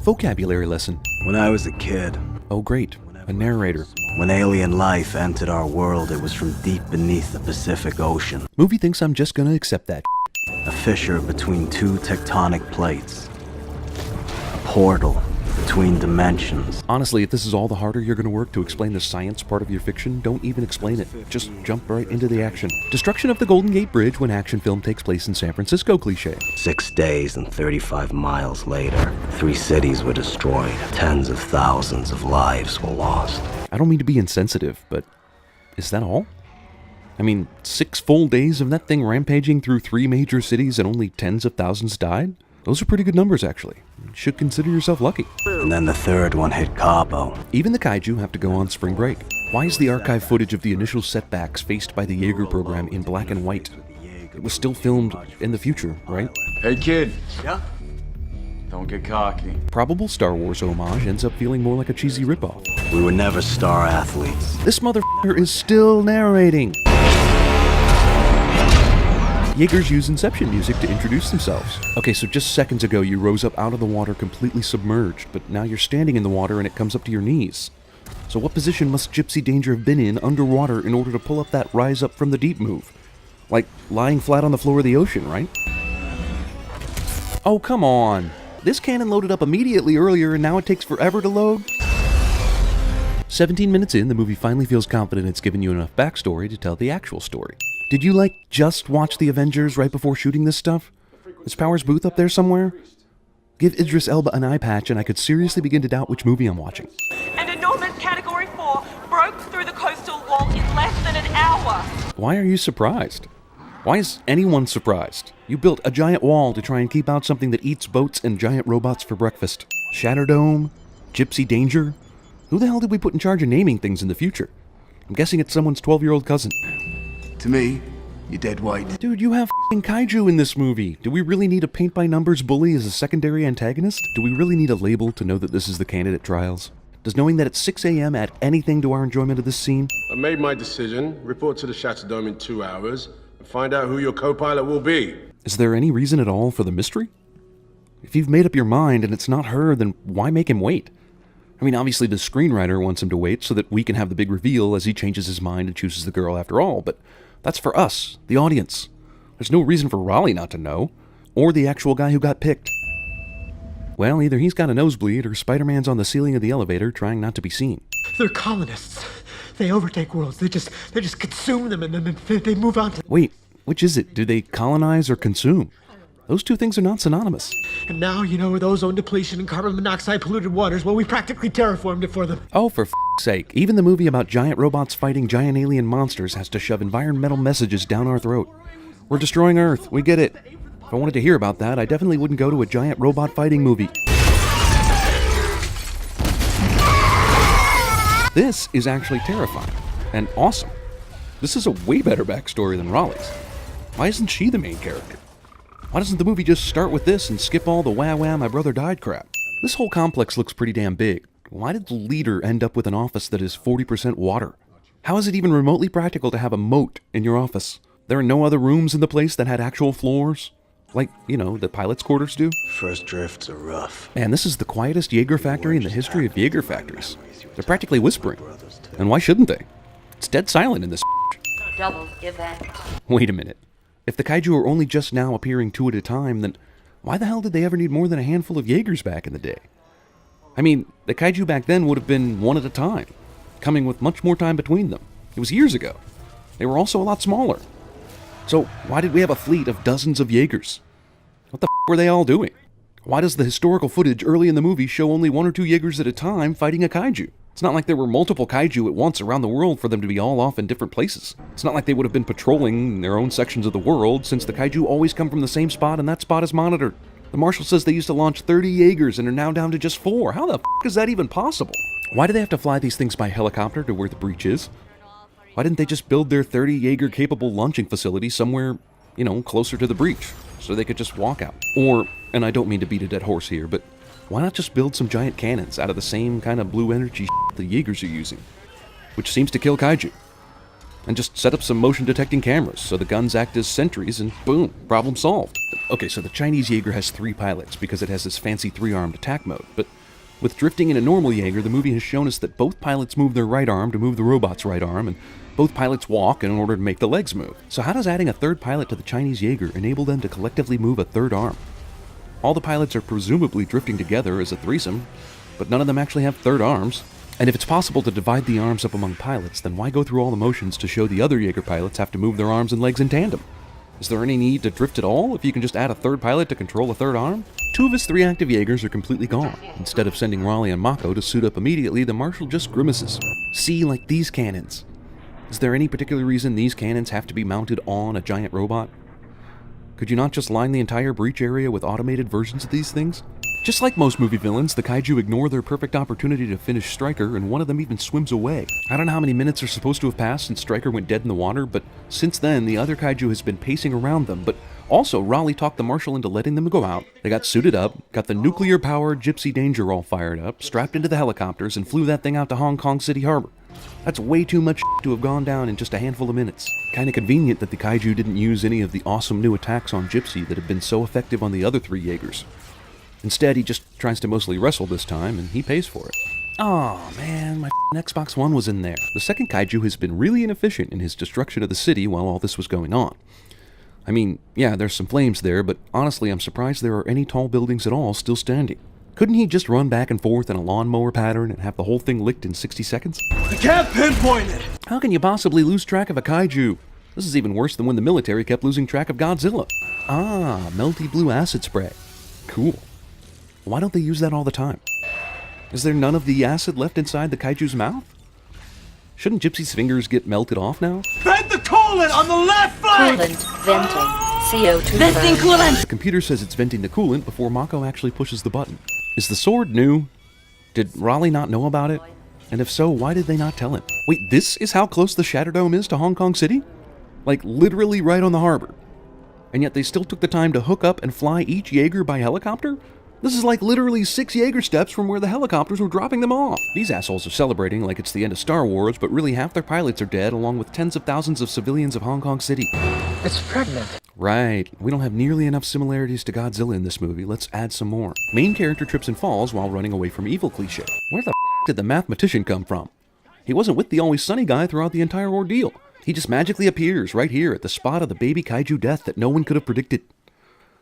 vocabulary lesson. When I was a kid, Oh great, a narrator. when alien life entered our world, it was from deep beneath the Pacific Ocean. Movie thinks I'm just gonna accept that. A fissure between two tectonic plates. A portal between dimensions. Honestly, if this is all the harder you're gonna work to explain the science part of your fiction, don't even explain it. Just jump right into the action. Destruction of the Golden Gate Bridge when action film takes place in San Francisco cliché. 6 days and 35 miles later, 3 cities were destroyed. Tens of thousands of lives were lost. I don't mean to be insensitive, but is that all? I mean, 6 full days of that thing rampaging through 3 major cities and only tens of thousands died? Those are pretty good numbers, actually. You should consider yourself lucky. And then the third one hit Cabo. Even the kaiju have to go on spring break. Why is the archive footage of the initial setbacks faced by the Jaeger program in black and white? It was still filmed in the future, right? Hey kid, Yeah? don't get cocky. Probable Star Wars homage ends up feeling more like a cheesy ripoff. We were never star athletes. This motherfucker is still narrating. Jaegers use Inception music to introduce themselves. Okay, so just seconds ago you rose up out of the water completely submerged, but now you're standing in the water and it comes up to your knees. So what position must Gypsy Danger have been in underwater in order to pull up that rise up from the deep move? Like lying flat on the floor of the ocean, right? Oh, come on. This cannon loaded up immediately earlier and now it takes forever to load? 17 minutes in, the movie finally feels confident it's given you enough backstory to tell the actual story. Did you, just watch The Avengers right before shooting this stuff? Is Powers Booth up there somewhere? Give Idris Elba an eye patch and I could seriously begin to doubt which movie I'm watching. An enormous Category 4 broke through the coastal wall in less than an hour. Why are you surprised? Why is anyone surprised? You built a giant wall to try and keep out something that eats boats and giant robots for breakfast. Shatterdome? Gypsy Danger? Who the hell did we put in charge of naming things in the future? I'm guessing it's someone's 12-year-old cousin. To me, you're dead white. Dude, you have f***ing kaiju in this movie. Do we really need a paint-by-numbers bully as a secondary antagonist? Do we really need a label to know that this is the candidate trials? Does knowing that it's 6 a.m. add anything to our enjoyment of this scene? I made my decision. Report to the Shatterdome in 2 hours and find out who your co-pilot will be. Is there any reason at all for the mystery? If you've made up your mind and it's not her, then why make him wait? I mean, obviously the screenwriter wants him to wait so that we can have the big reveal as he changes his mind and chooses the girl after all, but that's for us, the audience. There's no reason for Raleigh not to know, or the actual guy who got picked. Well, either he's got a nosebleed or Spider-Man's on the ceiling of the elevator trying not to be seen. They're colonists. They overtake worlds. They just consume them and then they move on to... Wait, which is it? Do they colonize or consume? Those two things are not synonymous. And now, with ozone depletion and carbon monoxide polluted waters, well, we practically terraformed it for them. Oh, for f***'s sake. Even the movie about giant robots fighting giant alien monsters has to shove environmental messages down our throat. We're destroying Earth. We get it. If I wanted to hear about that, I definitely wouldn't go to a giant robot fighting movie. This is actually terrifying and awesome. This is a way better backstory than Raleigh's. Why isn't she the main character? Why doesn't the movie just start with this and skip all the wah my brother died crap? This whole complex looks pretty damn big. Why did the leader end up with an office that is 40% water? How is it even remotely practical to have a moat in your office? There are no other rooms in the place that had actual floors? Like, the pilot's quarters do? First drifts are rough. Man, this is the quietest Jaeger factory in the history of Jaeger factories. They're practically whispering. And why shouldn't they? It's dead silent in this. Double event. Wait a minute. If the kaiju are only just now appearing 2 at a time, then why the hell did they ever need more than a handful of Jaegers back in the day? I mean, the kaiju back then would have been 1 at a time, coming with much more time between them. It was years ago. They were also a lot smaller. So why did we have a fleet of dozens of Jaegers? What the f*** were they all doing? Why does the historical footage early in the movie show only 1 or 2 Jaegers at a time fighting a kaiju? It's not like there were multiple kaiju at once around the world for them to be all off in different places. It's not like they would have been patrolling their own sections of the world, since the kaiju always come from the same spot and that spot is monitored. The marshal says they used to launch 30 Jaegers and are now down to just 4. How the f*** is that even possible? Why do they have to fly these things by helicopter to where the breach is? Why didn't they just build their 30 Jaeger-capable launching facility somewhere, closer to the breach, so they could just walk out? Or, and I don't mean to beat a dead horse here, but why not just build some giant cannons out of the same kind of blue energy the Jaegers are using, which seems to kill kaiju? And just set up some motion detecting cameras so the guns act as sentries and boom, problem solved. Okay, so the Chinese Jaeger has 3 pilots because it has this fancy 3-armed attack mode, but With drifting in a normal Jaeger, the movie has shown us that both pilots move their right arm to move the robot's right arm, and both pilots walk in order to make the legs move. So how does adding a third pilot to the Chinese Jaeger enable them to collectively move a third arm? All the pilots are presumably drifting together as a threesome, but none of them actually have third arms. And if it's possible to divide the arms up among pilots, then why go through all the motions to show the other Jaeger pilots have to move their arms and legs in tandem? Is there any need to drift at all if you can just add a third pilot to control a third arm? 2 of his 3 active Jaegers are completely gone. Instead of sending Raleigh and Mako to suit up immediately, the Marshal just grimaces. See, like these cannons. Is there any particular reason these cannons have to be mounted on a giant robot? Could you not just line the entire breach area with automated versions of these things? Just like most movie villains, the kaiju ignore their perfect opportunity to finish Stryker, and one of them even swims away. I don't know how many minutes are supposed to have passed since Stryker went dead in the water, but since then, the other kaiju has been pacing around them, but also Raleigh talked the Marshal into letting them go out. They got suited up, got the nuclear-powered Gypsy Danger all fired up, strapped into the helicopters, and flew that thing out to Hong Kong City Harbor. That's way too much to have gone down in just a handful of minutes. Kinda convenient that the kaiju didn't use any of the awesome new attacks on Gypsy that have been so effective on the other 3 Jaegers. Instead, he just tries to mostly wrestle this time, and he pays for it. Aw, man, my Xbox One was in there. The second kaiju has been really inefficient in his destruction of the city while all this was going on. I mean, yeah, there's some flames there, but honestly, I'm surprised there are any tall buildings at all still standing. Couldn't he just run back and forth in a lawnmower pattern and have the whole thing licked in 60 seconds? I can't pinpoint it! How can you possibly lose track of a kaiju? This is even worse than when the military kept losing track of Godzilla. Ah, melty blue acid spray. Cool. Why don't they use that all the time? Is there none of the acid left inside the kaiju's mouth? Shouldn't Gypsy's fingers get melted off now? Vent the coolant on the left flank! Coolant venting. CO2 Venting burn. coolant! The computer says it's venting the coolant before Mako actually pushes the button. Is the sword new? Did Raleigh not know about it? And if so, why did they not tell him? Wait, this is how close the Shatter Dome is to Hong Kong City? Like, literally right on the harbor. And yet they still took the time to hook up and fly each Jaeger by helicopter? This is like literally 6 Jaeger steps from where the helicopters were dropping them off. These assholes are celebrating like it's the end of Star Wars, but really half their pilots are dead, along with tens of thousands of civilians of Hong Kong City. It's pregnant. Right, we don't have nearly enough similarities to Godzilla in this movie. Let's add some more. Main character trips and falls while running away from evil cliché. Where the did the mathematician come from? He wasn't with the Always Sunny guy throughout the entire ordeal. He just magically appears right here at the spot of the baby kaiju death that no one could have predicted.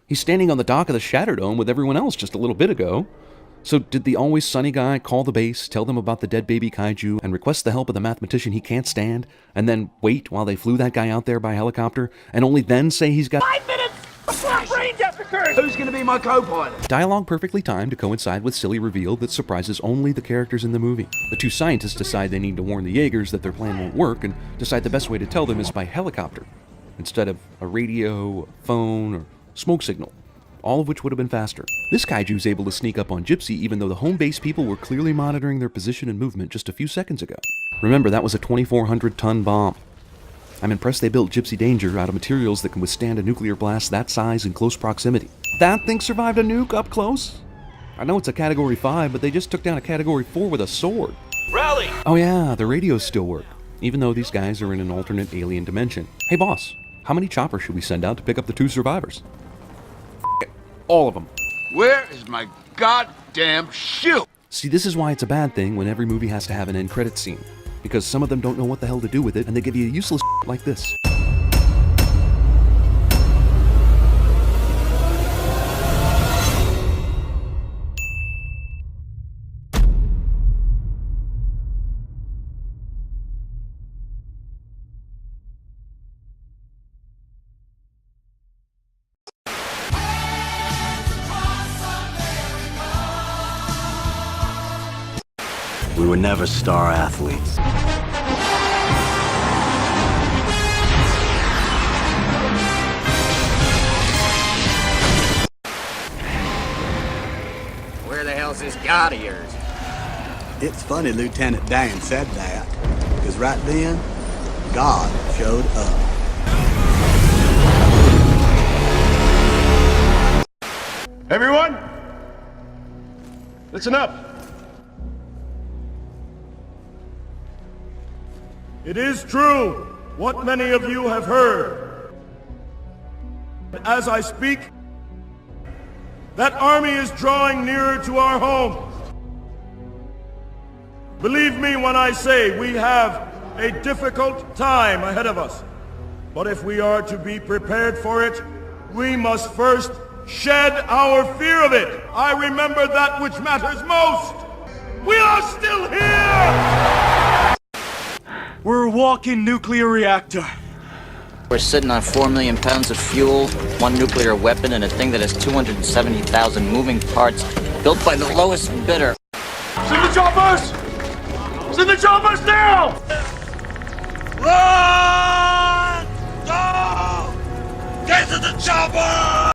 He's standing on the dock of the Shatter Dome with everyone else just a little bit ago. So did the Always Sunny guy call the base, tell them about the dead baby kaiju, and request the help of the mathematician he can't stand, and then wait while they flew that guy out there by helicopter, and only then say he's got 5 minutes before brain death occurs! Who's gonna be my co-pilot? dialogue perfectly timed to coincide with silly reveal that surprises only the characters in the movie. The 2 scientists decide they need to warn the Jaegers that their plan won't work, and decide the best way to tell them is by helicopter, instead of a radio, a phone, or smoke signal, all of which would have been faster. This kaiju's able to sneak up on Gypsy even though the home base people were clearly monitoring their position and movement just a few seconds ago. Remember, that was a 2,400-ton bomb. I'm impressed they built Gypsy Danger out of materials that can withstand a nuclear blast that size in close proximity. That thing survived a nuke up close? I know it's a Category 5, but they just took down a Category 4 with a sword. Rally! Oh yeah, the radios still work, even though these guys are in an alternate alien dimension. Hey boss, how many choppers should we send out to pick up the 2 survivors? All of them. Where is my goddamn shoe? See, this is why it's a bad thing when every movie has to have an end credits scene. Because some of them don't know what the hell to do with it, and they give you useless like this. We were never star athletes. Where the hell's this god of yours? It's funny Lieutenant Dan said that, because right then, God showed up. Everyone, listen up. It is true what many of you have heard. As I speak, that army is drawing nearer to our home. Believe me when I say we have a difficult time ahead of us. But if we are to be prepared for it, we must first shed our fear of it. I remember that which matters most. We are still here! We're a walking nuclear reactor. We're sitting on 4 million pounds of fuel, 1 nuclear weapon, and a thing that has 270,000 moving parts built by the lowest bidder. Send the choppers! Send the choppers now! Run! Go! Get to the chopper!